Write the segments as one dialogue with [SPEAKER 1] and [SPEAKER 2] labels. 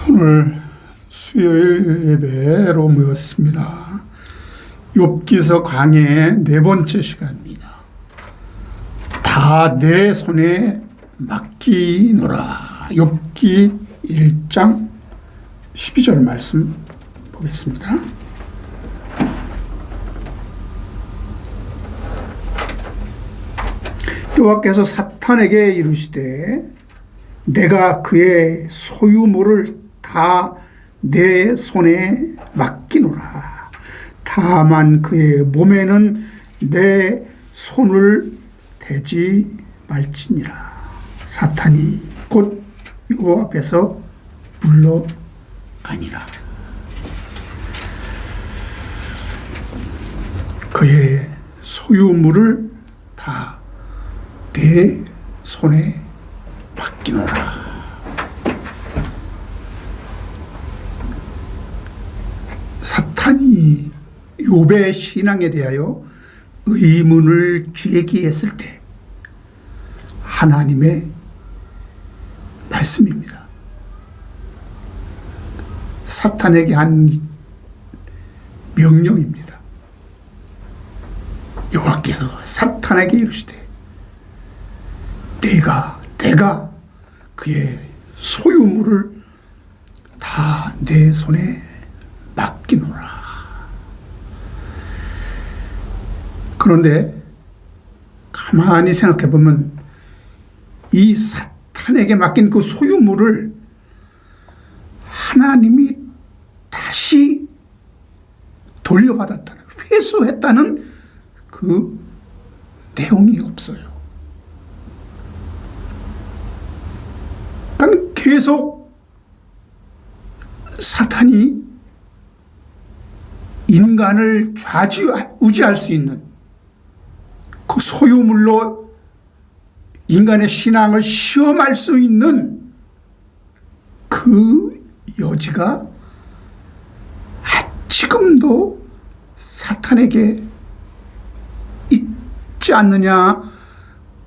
[SPEAKER 1] 오늘 수요일 예배로 모였습니다. 욥기서 강의 네 번째 시간입니다. 다 내 손에 맡기노라. 욥기 1장 12절 말씀 보겠습니다. 여호와께서 사탄에게 이르시되 내가 그의 소유물을 다 내 손에 맡기노라. 다만 그의 몸에는 내 손을 대지 말지니라. 사탄이 곧 여호와 앞에서 물러가니라. 그의 소유물을 다 내 손에 맡기노라. 사탄이 욥의 신앙에 대하여 의문을 제기했을 때 하나님의 말씀입니다. 사탄에게 한 명령입니다. 여호와께서 사탄에게 이르시되 내가 그의 소유물을 다 내 손에 맡기노라. 그런데 가만히 생각해 보면 이 사탄에게 맡긴 그 소유물을 하나님이 다시 돌려받았다는, 회수했다는 그 내용이 없어요. 그러니까 계속 사탄이 인간을 좌지우지할 수 있는 그 소유물로 인간의 신앙을 시험할 수 있는 그 여지가 지금도 사탄에게 있지 않느냐,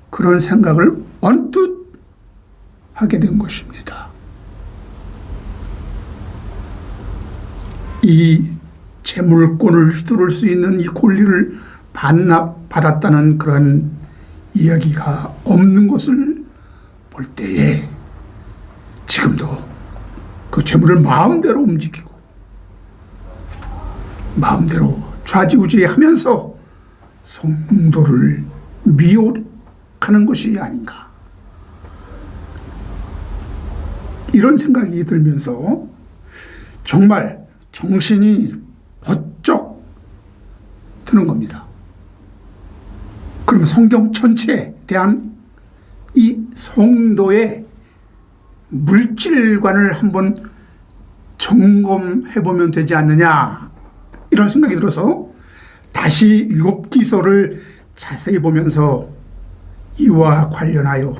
[SPEAKER 1] 그런 생각을 언뜻 하게 된 것입니다. 이 재물권을 휘두를 수 있는 이 권리를 반납받았다는 그런 이야기가 없는 것을 볼 때에 지금도 그 재물을 마음대로 움직이고 마음대로 좌지우지하면서 성도를 미혹하는 것이 아닌가, 이런 생각이 들면서 정말 정신이 번쩍 드는 겁니다. 그러면 성경 전체에 대한 이 성도의 물질관을 한번 점검해 보면 되지 않느냐, 이런 생각이 들어서 다시 욥기서를 자세히 보면서 이와 관련하여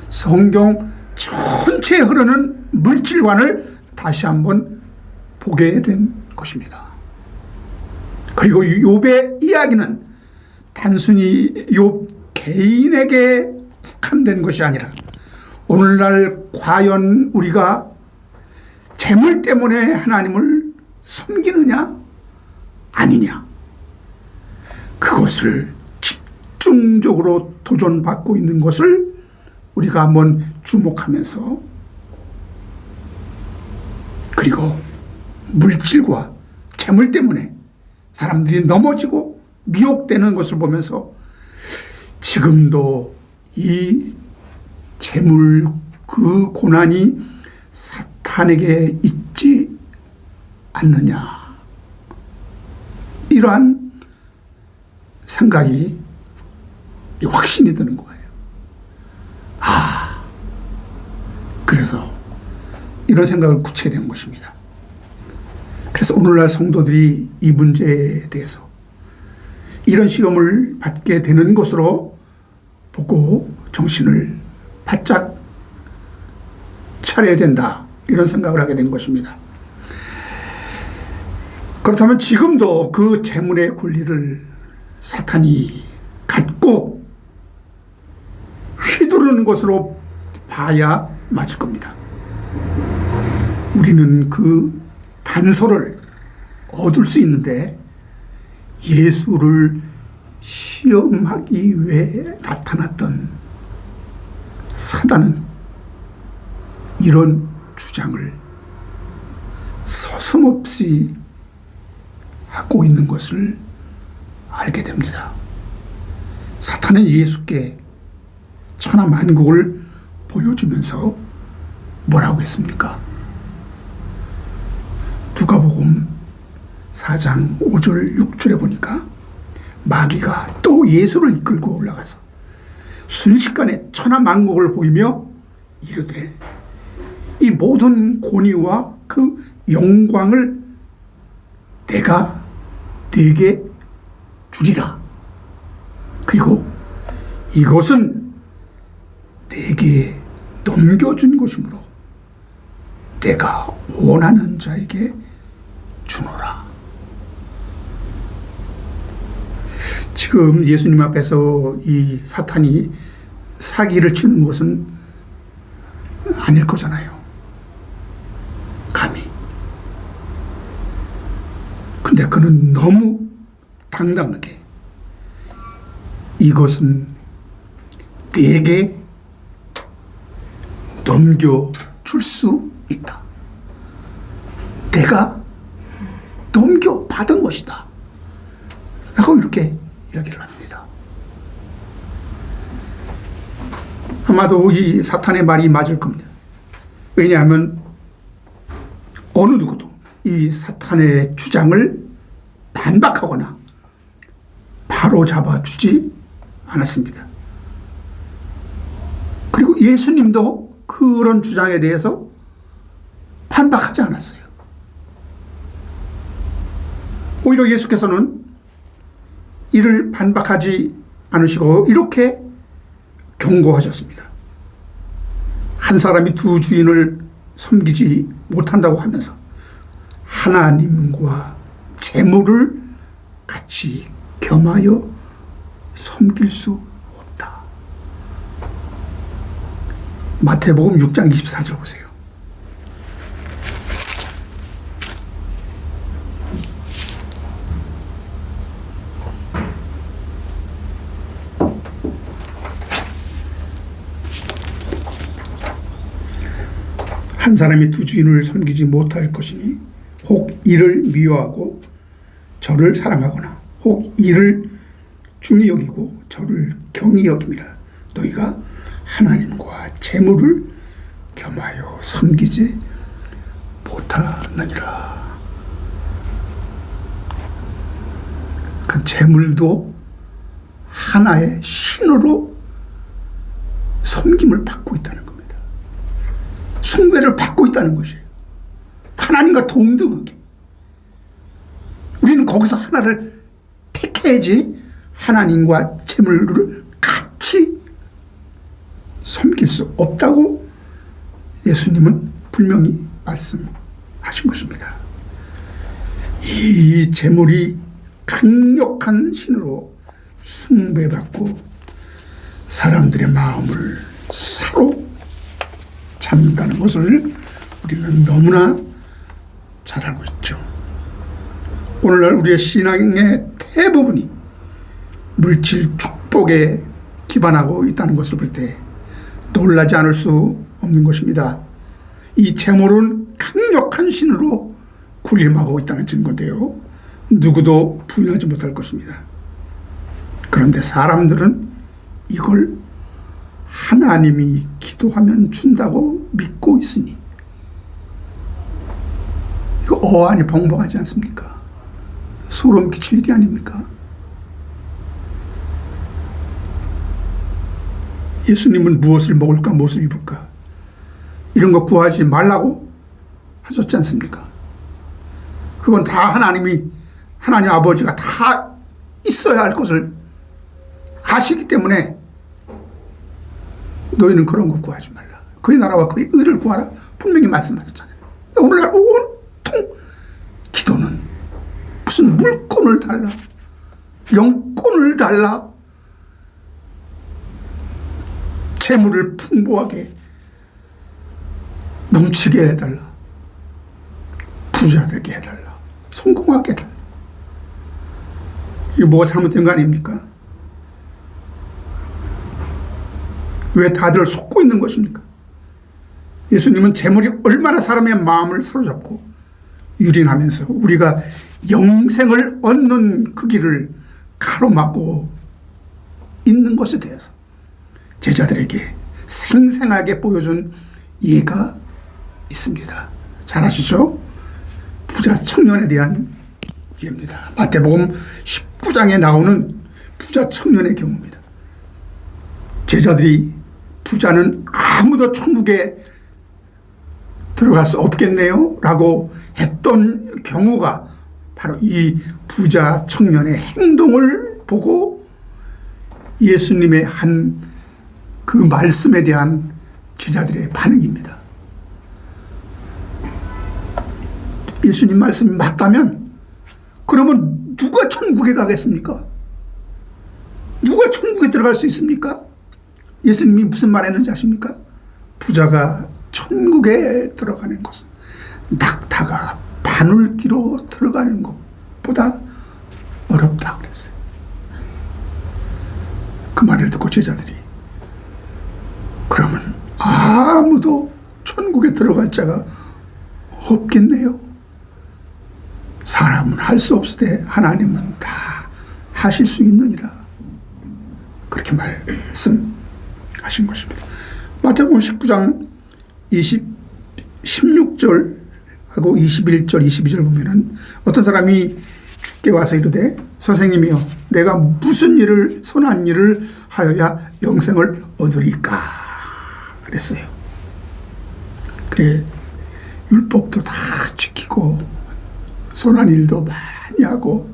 [SPEAKER 1] 성경 전체에 흐르는 물질관을 다시 한번 보게 된 것입니다. 그리고 욥의 이야기는 단순히 욥 개인에게 국한된 것이 아니라 오늘날 과연 우리가 재물 때문에 하나님을 섬기느냐 아니냐, 그것을 집중적으로 도전받고 있는 것을 우리가 한번 주목하면서, 그리고 물질과 재물 때문에 사람들이 넘어지고 미혹되는 것을 보면서 지금도 이 재물 그 고난이 사탄에게 있지 않느냐, 이러한 생각이 확신이 드는 거예요. 그래서 이런 생각을 굳히게 된 것입니다. 그래서 오늘날 성도들이 이 문제에 대해서 이런 시험을 받게 되는 것으로 보고 정신을 바짝 차려야 된다, 이런 생각을 하게 된 것입니다. 그렇다면 지금도 그 재물의 권리를 사탄이 갖고 휘두르는 것으로 봐야 맞을 겁니다. 우리는 그 단서를 얻을 수 있는데 예수를 시험하기 위해 나타났던 사단은 이런 주장을 서슴없이 하고 있는 것을 알게 됩니다. 사탄은 예수께 천하만국을 보여주면서 뭐라고 했습니까? 누가복음 4장 5절 6절에 보니까 마귀가 또 예수를 이끌고 올라가서 순식간에 천하만국을 보이며 이르되 이 모든 권위와 그 영광을 내가 네게 주리라. 그리고 이것은 내게 넘겨준 것이므로 내가 원하는 자에게 주노라. 지금 예수님 앞에서 이 사탄이 사기를 치는 것은 아닐 거잖아요. 감히. 근데 그는 너무 당당하게 이것은 내게 넘겨줄 수 있다. 내가 넘겨받은 것이다. 라고 이렇게 이야기를 합니다. 아마도 이 사탄의 말이 맞을 겁니다. 왜냐하면 어느 누구도 이 사탄의 주장을 반박하거나 바로 잡아주지 않았습니다. 그리고 예수님도 그런 주장에 대해서 반박하지 않았어요. 오히려 예수께서는 이를 반박하지 않으시고 이렇게 경고하셨습니다. 한 사람이 두 주인을 섬기지 못한다고 하면서 하나님과 재물을 같이 겸하여 섬길 수 없다. 마태복음 6장 24절 보세요. 한 사람이 두 주인을 섬기지 못할 것이니 혹 이를 미워하고 저를 사랑하거나 혹 이를 중히 여기고 저를 경히 여김이라. 너희가 하나님과 재물을 겸하여 섬기지 못하느니라. 그 재물도 하나의 신으로 섬김을 받고 있다는 겁니다. 숭배를 받고 있다는 것이에요. 하나님과 동등하게. 우리는 거기서 하나를 택해야지 하나님과 재물을 같이 섬길 수 없다고 예수님은 분명히 말씀하신 것입니다. 이 재물이 강력한 신으로 숭배받고 사람들의 마음을 사로잡는다는 것을 우리는 너무나 잘 알고 있죠. 오늘날 우리의 신앙의 대부분이 물질 축복에 기반하고 있다는 것을 볼 때 놀라지 않을 수 없는 것입니다. 이 재물은 강력한 신으로 군림하고 있다는 증거인데요. 누구도 부인하지 못할 것입니다. 그런데 사람들은 이걸 하나님이 기도하면 준다고 믿고 있으니 이거 어안이 벙벙하지 않습니까? 소름 끼칠 일이 아닙니까? 예수님은 무엇을 먹을까 무엇을 입을까 이런 거 구하지 말라고 하셨지 않습니까? 그건 다 하나님 아버지가 다 있어야 할 것을 아시기 때문에 너희는 그런 거 구하지 말라. 그의 나라와 그의 의를 구하라. 분명히 말씀하셨잖아요. 오늘날 온통 기도는 무슨 물건을 달라, 영권을 달라, 재물을 풍부하게 넘치게 해달라. 부자 되게 해달라. 성공하게 해달라. 이게 뭐가 잘못된 거 아닙니까? 왜 다들 속고 있는 것입니까? 예수님은 재물이 얼마나 사람의 마음을 사로잡고 유린하면서 우리가 영생을 얻는 그 길을 가로막고 있는 것에 대해서 제자들에게 생생하게 보여준 예가 있습니다. 잘 아시죠? 부자 청년에 대한 예입니다. 마태복음 19장에 나오는 부자 청년의 경우입니다. 제자들이 부자는 아무도 천국에 들어갈 수 없겠네요 라고 했던 경우가 바로 이 부자 청년의 행동을 보고 예수님의 한 그 말씀에 대한 제자들의 반응입니다. 예수님 말씀이 맞다면 그러면 누가 천국에 가겠습니까? 누가 천국에 들어갈 수 있습니까? 예수님이 무슨 말했는지 아십니까? 부자가 천국에 들어가는 것은 낙타가 바늘기로 들어가는 것보다 어렵다 그랬어요. 그 말을 듣고 제자들이 그러면 아무도 천국에 들어갈 자가 없겠네요. 사람은 할 수 없으되 하나님은 다 하실 수 있느니라. 그렇게 말씀하신 것입니다. 마태복음 19장 16절하고 21절, 22절 보면은 어떤 사람이 주께 와서 이르되 선생님이여 내가 무슨 일을 선한 일을 하여야 영생을 얻으리까 그랬어요. 그래 율법도 다 지키고 선한 일도 많이 하고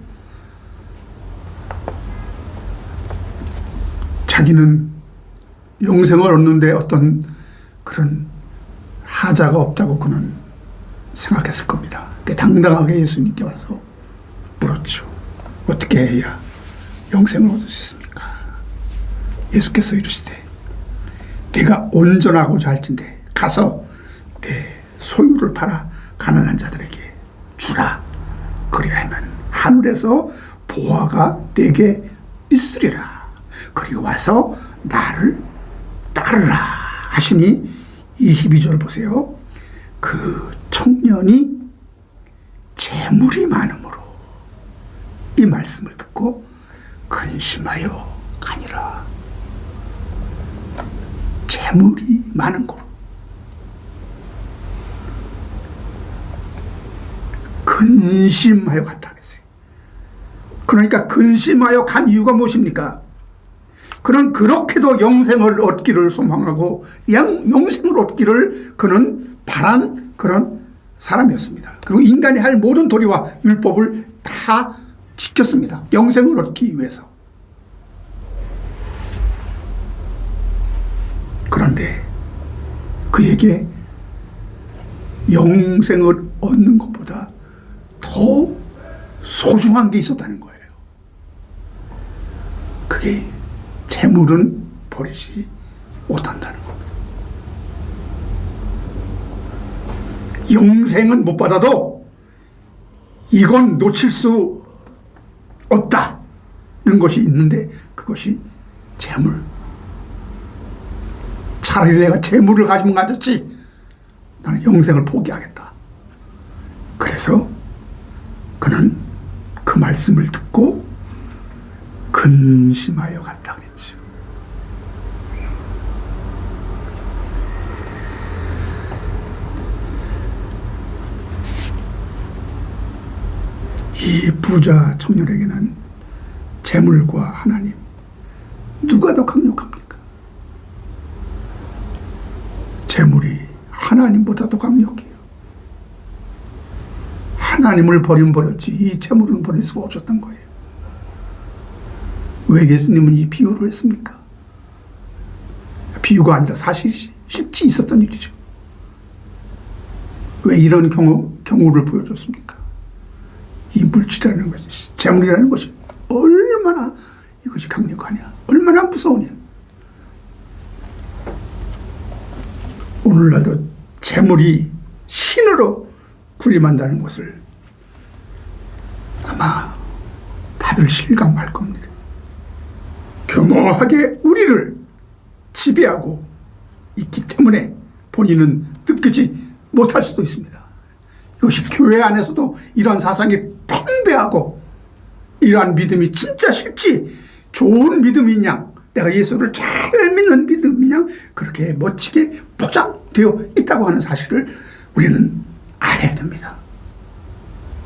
[SPEAKER 1] 자기는 영생을 얻는데 어떤 그런 하자가 없다고 그는 생각했을 겁니다. 당당하게 예수님께 와서 물었죠. 어떻게 해야 영생을 얻을 수 있습니까? 예수께서 이르시되 내가 온전하고자 할진대 가서 내 소유를 팔아 가난한 자들에게 주라. 그리하면 하늘에서 보화가 내게 있으리라. 그리고 와서 나를 따르라 하시니 22절 보세요. 그 청년이 재물이 많음으로 이 말씀을 듣고 근심하여 가니라. 재물이 많은 거로 근심하여 갔다 그랬어요. 그러니까 근심하여 간 이유가 무엇입니까? 그는 그렇게도 영생을 얻기를 소망하고 영생을 얻기를 그는 바란 그런 사람이었습니다. 그리고 인간이 할 모든 도리와 율법을 다 지켰습니다. 영생을 얻기 위해서. 그런데 그에게 영생을 얻는 것보다 더 소중한 게 있었다는 거예요. 그게 재물은 버리지 못한다는 겁니다. 영생은 못 받아도 이건 놓칠 수 없다는 것이 있는데 그것이 재물. 차라리 내가 재물을 가지면 가졌지 나는 영생을 포기하겠다. 그래서 그는 그 말씀을 듣고 근심하여 갔다 그랬죠. 이 부자 청년에게는 재물과 하나님 누가 더 강력합니까? 재물이 하나님보다 더 강력해요. 하나님을 버리면 버렸지 이 재물은 버릴 수가 없었던 거예요. 왜 예수님은 이 비유를 했습니까? 비유가 아니라 사실이 실제 있었던 일이죠. 왜 이런 경우를 보여줬습니까? 이 물질이라는 것이, 재물이라는 것이 얼마나 이것이 강력하냐, 얼마나 무서우냐. 오늘날도 재물이 신으로 군림한다는 것을 아마 다들 실감할 겁니다. 교묘하게 우리를 지배하고 있기 때문에 본인은 느끼지 못할 수도 있습니다. 이것이 교회 안에서도 이러한 사상이 팽배하고 이러한 믿음이 진짜 실지 좋은 믿음이냐, 내가 예수를 잘 믿는 믿음이냐, 그렇게 멋지게 포장되어 있다고 하는 사실을 우리는 알아야 됩니다.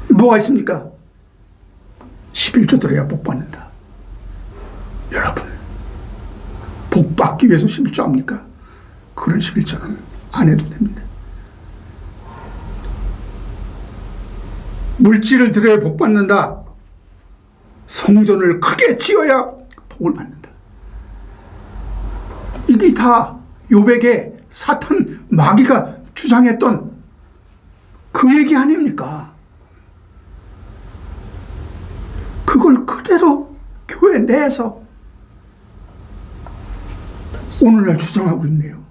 [SPEAKER 1] 뭐가 있습니까? 11조 드려야 복 받는다. 여러분, 복 받기 위해서 11조 합니까? 그런 11조는 안 해도 됩니다. 물질을 드려야 복 받는다. 성전을 크게 지어야 복을 받는다. 이게 다 욥에게 사탄 마귀가 주장했던 그 얘기 아닙니까? 그걸 그대로 교회 내에서 오늘날 주장하고 있네요.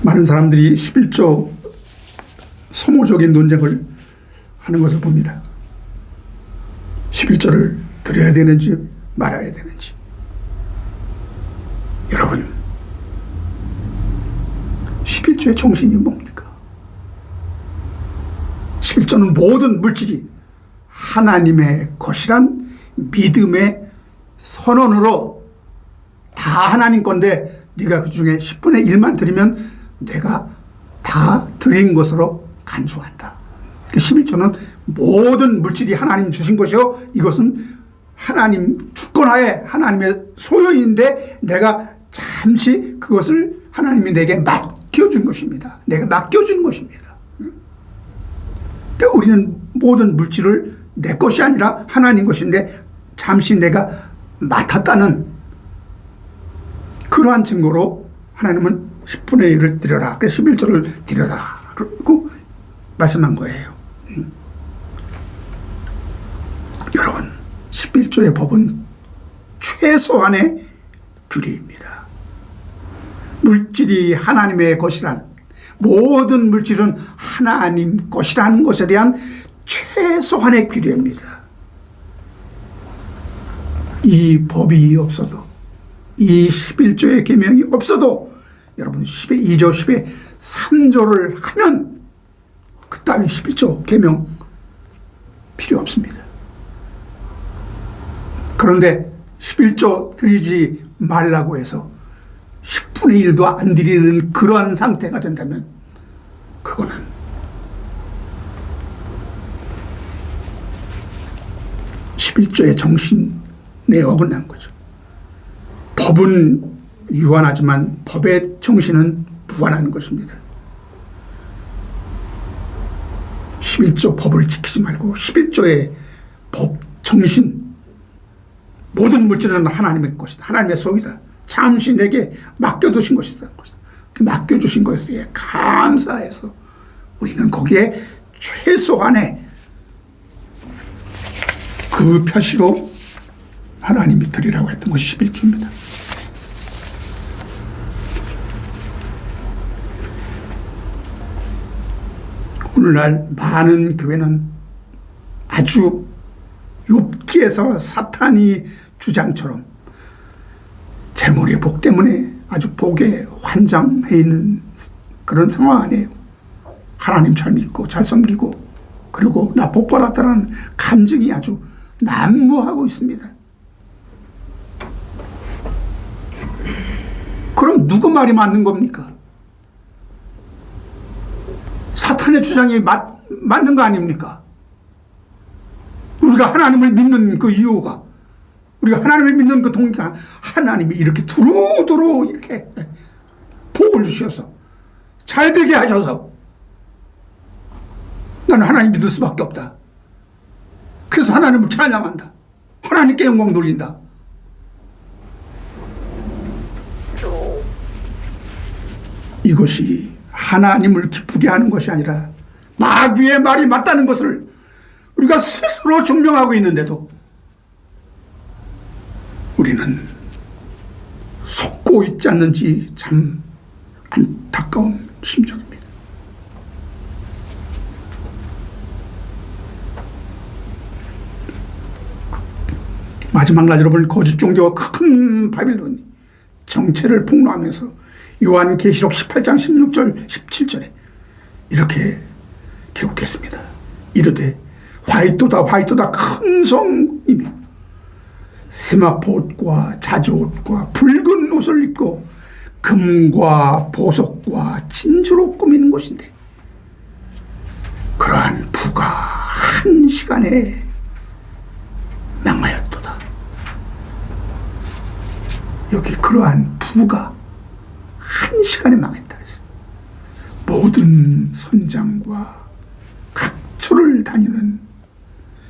[SPEAKER 1] 많은 사람들이 11조 소모적인 논쟁을 하는 것을 봅니다. 11조를 드려야 되는지 말아야 되는지. 여러분, 11조의 정신이 뭡니까? 11조는 모든 물질이 하나님의 것이란 믿음의 선언으로 다 하나님 건데 네가 그 중에 10분의 1만 드리면 내가 다 드린 것으로 간주한다. 11조는 모든 물질이 하나님 주신 것이요, 이것은 하나님 주권하에 하나님의 소유인데 내가 잠시 그것을 하나님이 내게 맡겨준 것입니다. 내가 맡겨준 것입니다. 그러니까 우리는 모든 물질을 내 것이 아니라 하나님 것인데 잠시 내가 맡았다는 그러한 증거로 하나님은 10분의 1을 드려라. 그래서 11조를 드려라. 그리고 말씀한 거예요. 여러분, 11조의 법은 최소한의 규례입니다. 물질이 하나님의 것이란, 모든 물질은 하나님 것이라는 것에 대한 최소한의 규례입니다. 이 법이 없어도, 이 11조의 계명이 없어도 여러분 10의 2조, 10의 3조를 하면 그따위 11조 계명 필요 없습니다. 그런데 11조 드리지 말라고 해서 10분의 1도 안 드리는 그러한 상태가 된다면 그거는 (11조의) 정신에 어긋난 거죠. 법은 유한하지만 법의 정신은 무한한 것입니다. 11조 법을 지키지 말고 11조의 법 정신, 모든 물질은 하나님의 것이다. 하나님의 소유다. 잠시 내게 맡겨두신 것이다. 그 맡겨주신 것에 감사해서 우리는 거기에 최소한의 그 표시로 하나님이 드리라고 했던 것이 11조입니다. 오늘날 많은 교회는 아주 욥기에서 사탄이 주장처럼 재물의 복 때문에 아주 복에 환장해 있는 그런 상황 아니에요. 하나님 잘 믿고 잘 섬기고 그리고 나 복 받았다는 감정이 아주 난무하고 있습니다. 그럼 누구 말이 맞는 겁니까? 사탄의 주장이 맞는 거 아닙니까? 우리가 하나님을 믿는 그 이유가, 우리가 하나님을 믿는 그 동기가 하나님이 이렇게 두루두루 이렇게 복을 주셔서 잘 되게 하셔서 나는 하나님 믿을 수밖에 없다. 그래서 하나님을 찬양한다. 하나님께 영광 돌린다. 이것이 하나님을 기쁘게 하는 것이 아니라 마귀의 말이 맞다는 것을 우리가 스스로 증명하고 있는데도 우리는 속고 있지 않는지 참 안타까운 심정입니다. 마지막 날 여러분, 거짓 종교가 큰 바빌론이 정체를 폭로하면서 요한계시록 18장 16절 17절에 이렇게 기록됐습니다. 이르되 화이토다 화이토다 큰 성이며 세마포옷과 자주옷과 붉은 옷을 입고 금과 보석과 진주로 꾸미는 곳인데, 그러한 부가 한 시간에 망하였도다. 여기 그러한 부가 한 시간에 망했다 했어요. 모든 선장과 각처를 다니는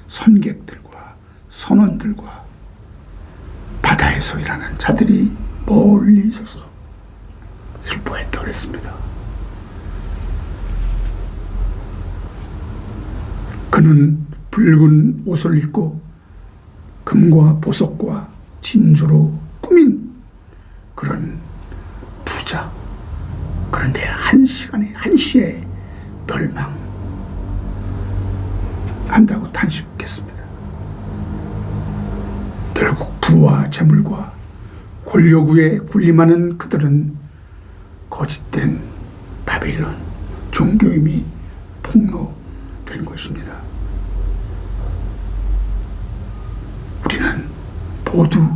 [SPEAKER 1] 선객들과 선원들과 바다에서 일하는 자들이 멀리 있어서 슬퍼했다 그랬습니다. 그는 붉은 옷을 입고 금과 보석과 진주로 꾸민 그런 부자, 그런데 한 시간에 한시에 멸망한다고 탄식했습니다. 결국 부와 재물과 권력 위에 군림하는 그들은 거짓된 바빌론 종교임이 폭로된 것입니다. 우리는 모두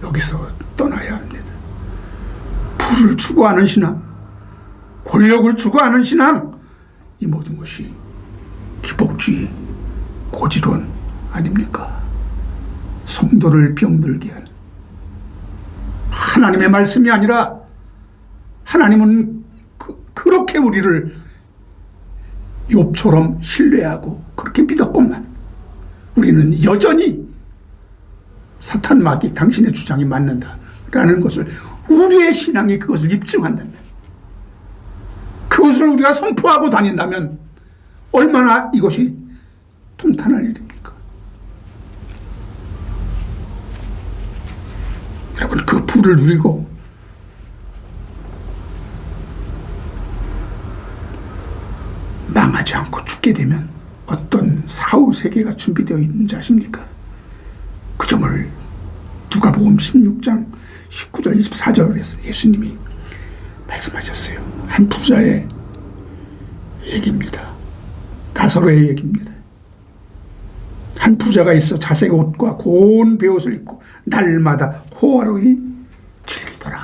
[SPEAKER 1] 여기서 떠나야 합니다. 부를 추구하는 신앙, 권력을 추구하는 신앙, 이 모든 것이 기복주의, 고지론 아닙니까? 성도를 병들게 한 하나님의 말씀이 아니라, 하나님은 그렇게 우리를 욥처럼 신뢰하고 그렇게 믿었건만 우리는 여전히 사탄 마귀 당신의 주장이 맞는다라는 것을, 우리의 신앙이 그것을 입증한다면, 그것을 우리가 선포하고 다닌다면 얼마나 이것이 통탄할 일입니까? 여러분, 그 부를 누리고 망하지 않고 죽게 되면 어떤 사후 세계가 준비되어 있는지 아십니까? 그 점을 누가복음 16장 19절 24절에서 예수님이 말씀하셨어요. 한 부자의 얘기입니다. 나사로의 얘기입니다. 한 부자가 있어 자색 옷과 고운 베옷을 입고 날마다 호화로이 즐기더라.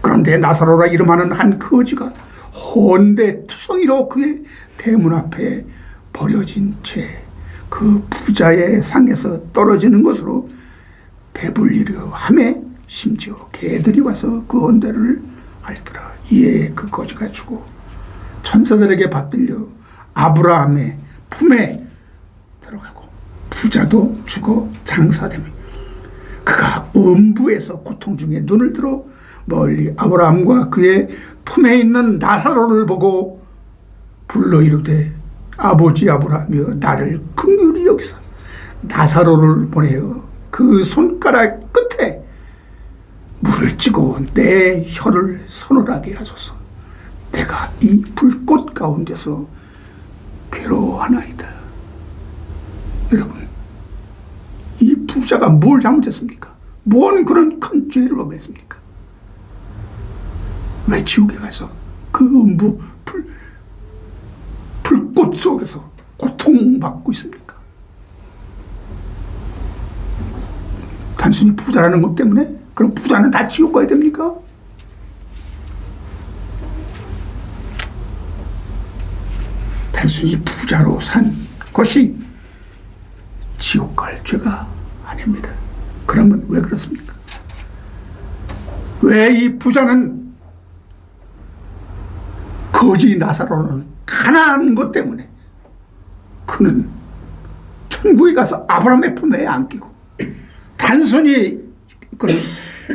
[SPEAKER 1] 그런데 나사로라 이름하는 한 거지가 헌데 투성이로 그의 대문 앞에 버려진 채 그 부자의 상에서 떨어지는 것으로 배불리려 하매 심지어 개들이 와서 그 헌데를 핥더라. 이에 그 거지가 죽어 천사들에게 받들려 아브라함의 품에 들어가고 부자도 죽어 장사되며 그가 음부에서 고통 중에 눈을 들어 멀리 아브라함과 그의 품에 있는 나사로를 보고 불러 이르되 아버지 아브라함이여 나를 긍휼히 여기사 나사로를 보내어 그 손가락 끝에 물을 찌고 내 혀를 서늘하게 하소서. 내가 이 불꽃 가운데서 괴로워하나이다. 여러분, 이 부자가 뭘 잘못했습니까? 뭔 그런 큰 죄를 범했습니까? 왜 지옥에 가서 그 음부 불꽃 속에서 고통받고 있습니까? 단순히 부자라는 것 때문에? 그럼 부자는 다 지옥 가야 됩니까? 단순히 부자로 산 것이 지옥 갈 죄가 아닙니다. 그러면 왜 그렇습니까? 왜 이 부자는 거지 나사로는 가난한 것 때문에 그는 천국에 가서 아브라함의 품에 안기고 단순히 그는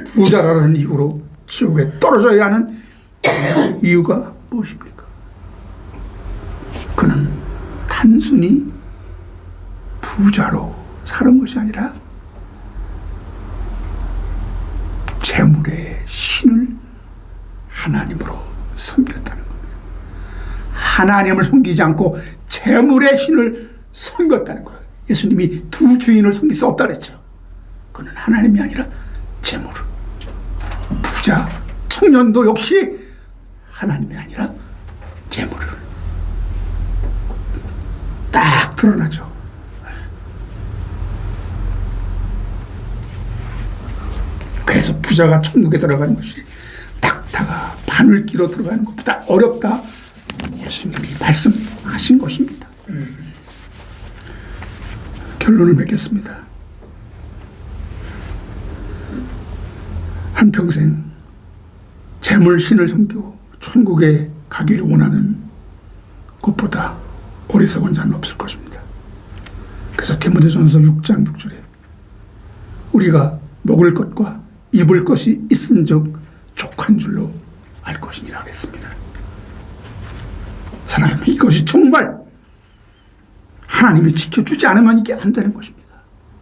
[SPEAKER 1] 부자라는 이유로 지옥에 떨어져야 하는 이유가 무엇입니까? 그는 단순히 부자로 사는 것이 아니라 재물의 신을 하나님을 하나님을 섬기지 않고 재물의 신을 섬겼다는 거예요. 예수님이 두 주인을 섬길 수 없다 그랬죠. 그는 하나님이 아니라 재물. 부자, 청년도 역시 하나님이 아니라 재물을 딱 드러나죠. 그래서 부자가 천국에 들어가는 것이 낙타가 바늘기로 들어가는 것보다 어렵다. 예수님이 말씀하신 것입니다. 결론을 맺겠습니다. 한평생 재물신을 섬기고 천국에 가기를 원하는 것보다 어리석은 자는 없을 것입니다. 그래서 디모데전서 6장 6절에 우리가 먹을 것과 입을 것이 있은즉 족한 줄로 알 것이니라 그랬습니다. 사랑하면 이것이 정말 하나님이 지켜주지 않으면 이게 안 되는 것입니다.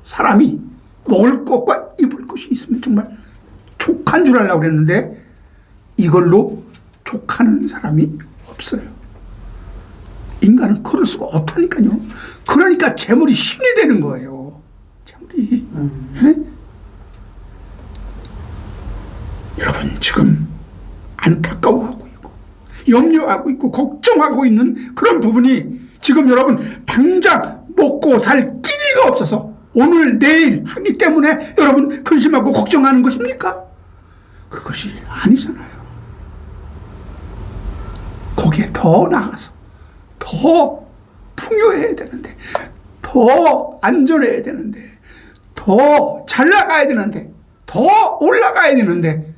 [SPEAKER 1] 사람이 먹을 것과 입을 것이 있으면 정말 족한 줄 알라고 그랬는데 이걸로 족하는 사람이 없어요. 인간은 그럴 수가 없다니까요. 그러니까 재물이 신이 되는 거예요. 재물이. 여러분 지금 안타까워하고 있고 염려하고 있고 걱정하고 있는 그런 부분이 지금 여러분 당장 먹고 살 끼니가 없어서 오늘 내일 하기 때문에 여러분 근심하고 걱정하는 것입니까? 그것이 아니잖아요. 거기에 더 나가서 더 풍요해야 되는데 더 안전해야 되는데 더 잘 나가야 되는데 더 올라가야 되는데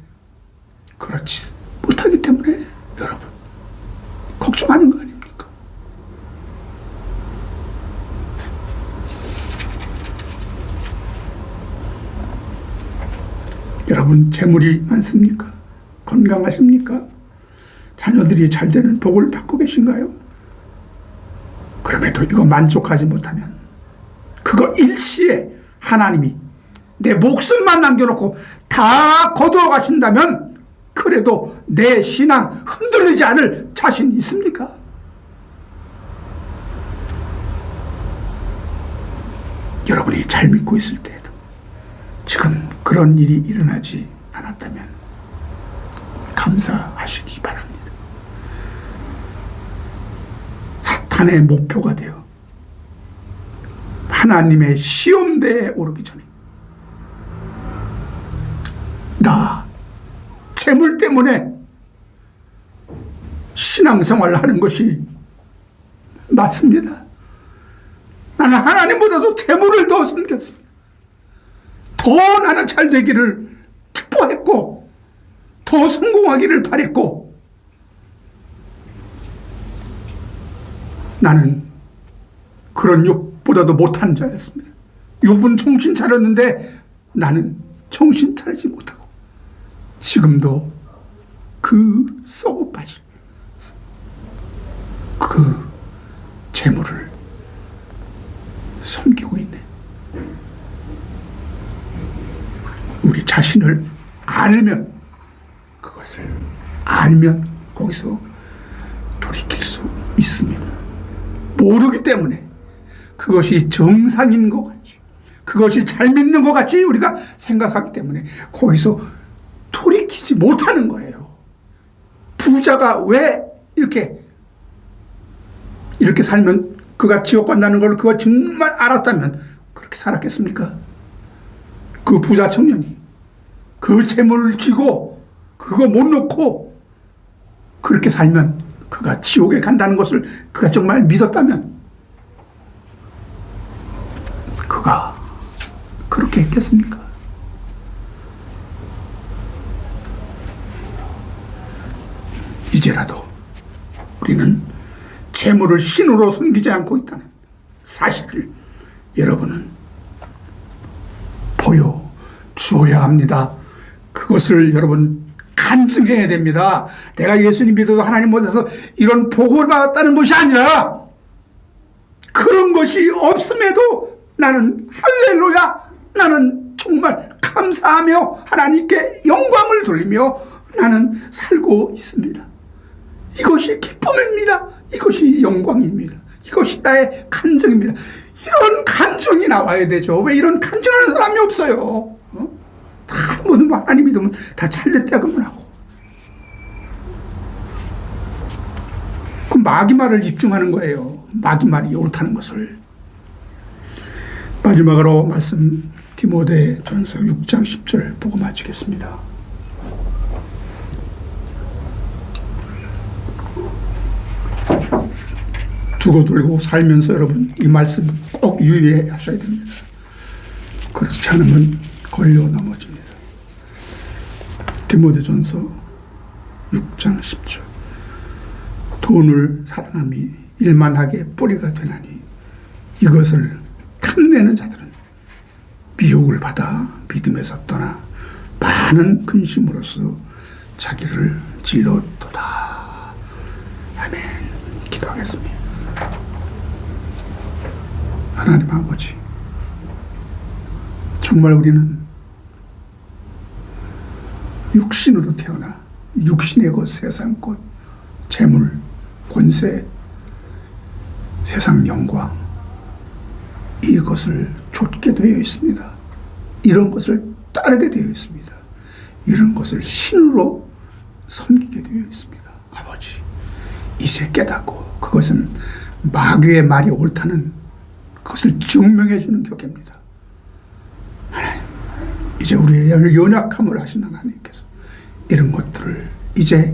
[SPEAKER 1] 그렇지 못하기 때문에 여러분 걱정하는 거 아닙니까? 여러분 재물이 많습니까? 건강하십니까? 자녀들이 잘 되는 복을 받고 계신가요? 그럼에도 이거 만족하지 못하면 그거 일시에 하나님이 내 목숨만 남겨놓고 다 거두어 가신다면 그래도 내 신앙 흔들리지 않을 자신 있습니까? 여러분이 잘 믿고 있을 때에도 지금 그런 일이 일어나지 않았다면 감사하시기 바랍니다. 사탄의 목표가 되어 하나님의 시험대에 오르기 전에 나 재물 때문에 신앙생활을 하는 것이 맞습니다. 나는 하나님보다도 재물을 더 섬겼습니다. 더 나는 잘 되기를 기뻐했고 더 성공하기를 바랬고 나는 그런 욕보다도 못한 자였습니다. 욕은 정신 차렸는데 나는 정신 차리지 못하고 지금도 그 썩어 빠질 그 재물을 섬기고 있네. 우리 자신을 알면 그것을 알면 거기서 돌이킬 수 있습니다. 모르기 때문에 그것이 정상인 것 같이 그것이 잘 믿는 것 같이 우리가 생각하기 때문에 거기서 돌이키지 못하는 거예요. 부자가 왜 이렇게 살면 그가 지옥 간다는 걸 그가 정말 알았다면 그렇게 살았겠습니까? 그 부자 청년이 그 재물을 쥐고 그거 못 놓고 그렇게 살면 그가 지옥에 간다는 것을 그가 정말 믿었다면 그가 그렇게 했겠습니까? 이제라도 우리는 재물을 신으로 섬기지 않고 있다는 사실을 여러분은 보여주어야 합니다. 그것을 여러분 간증해야 됩니다. 내가 예수님 믿어도 하나님 못해서 이런 복을 받았다는 것이 아니라 그런 것이 없음에도 나는 할렐루야, 나는 정말 감사하며 하나님께 영광을 돌리며 나는 살고 있습니다. 이것이 기쁨입니다. 이것이 영광입니다. 이것이 나의 간증입니다. 이런 간증이 나와야 되죠. 왜 이런 간증하는 사람이 없어요? 다 모든 하나님 믿으면 다 잘됐다고만 하고. 그 마귀 말을 집중하는 거예요. 마귀 말이 옳다는 것을. 마지막으로 말씀 디모데전서 6장 10절 보고 마치겠습니다. 두고 들고 살면서 여러분 이 말씀 꼭 유의하셔야 됩니다. 그렇지 않으면 걸려 넘어집니다. 디모데전서 6장 10절 돈을 사랑함이 일만하게 뿌리가 되나니 이것을 탐내는 자들은 미혹을 받아 믿음에서 떠나 많은 근심으로써 자기를 질렀도다. 아멘. 기도하겠습니다. 하나님 아버지, 정말 우리는 육신으로 태어나 육신의 것, 세상 것, 재물, 권세, 세상 영광, 이것을 좇게 되어 있습니다. 이런 것을 따르게 되어 있습니다. 이런 것을 신으로 섬기게 되어 있습니다. 아버지, 이제 깨닫고 그것은 마귀의 말이 옳다는 그것을 증명해 주는 격입니다. 하나님, 이제 우리의 연약함을 아신 하나님께서 이런 것들을 이제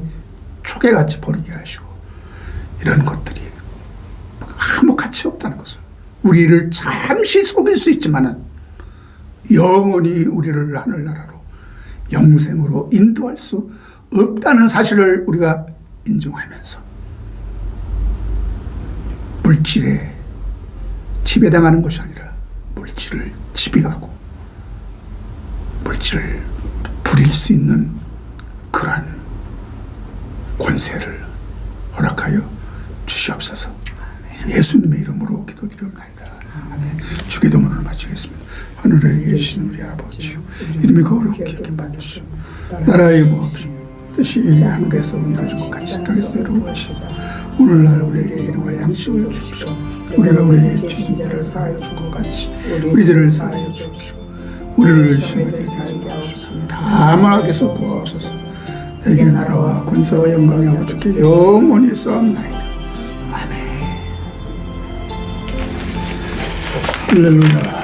[SPEAKER 1] 초계같이 버리게 하시고 이런 것들이 아무 가치 없다는 것을, 우리를 잠시 속일 수 있지만은 영원히 우리를 하늘나라로 영생으로 인도할 수 없다는 사실을 우리가 인정하면서 물질에 지배당하는 것이 아니라 물질을 지배하고 물질을 부릴 수 있는 그러한 권세를 허락하여 주시옵소서. 예수님의 이름으로 기도드리옵나이다. 주기도문을 마치겠습니다. 하늘에 계신 우리 아버지, 이름이 거룩히 여김받으시오. 나라의 무엇이오 뜻이 하늘에서 이루어진 것 같이 땅에서 이루어지이다. 오늘날 우리에게 일용할 양식을 주옵시오. 우리가 우리에게 죄진들을 사하여 준 것 같이 우리들을 사하여 주옵시오. 우리를 시험에 들게 하지 마옵소서. 다만 악에서 구하옵소서. 내게 나라와 권세와 영광이 아버지께 영원히 싸움나이다. 아멘. 할렐루야.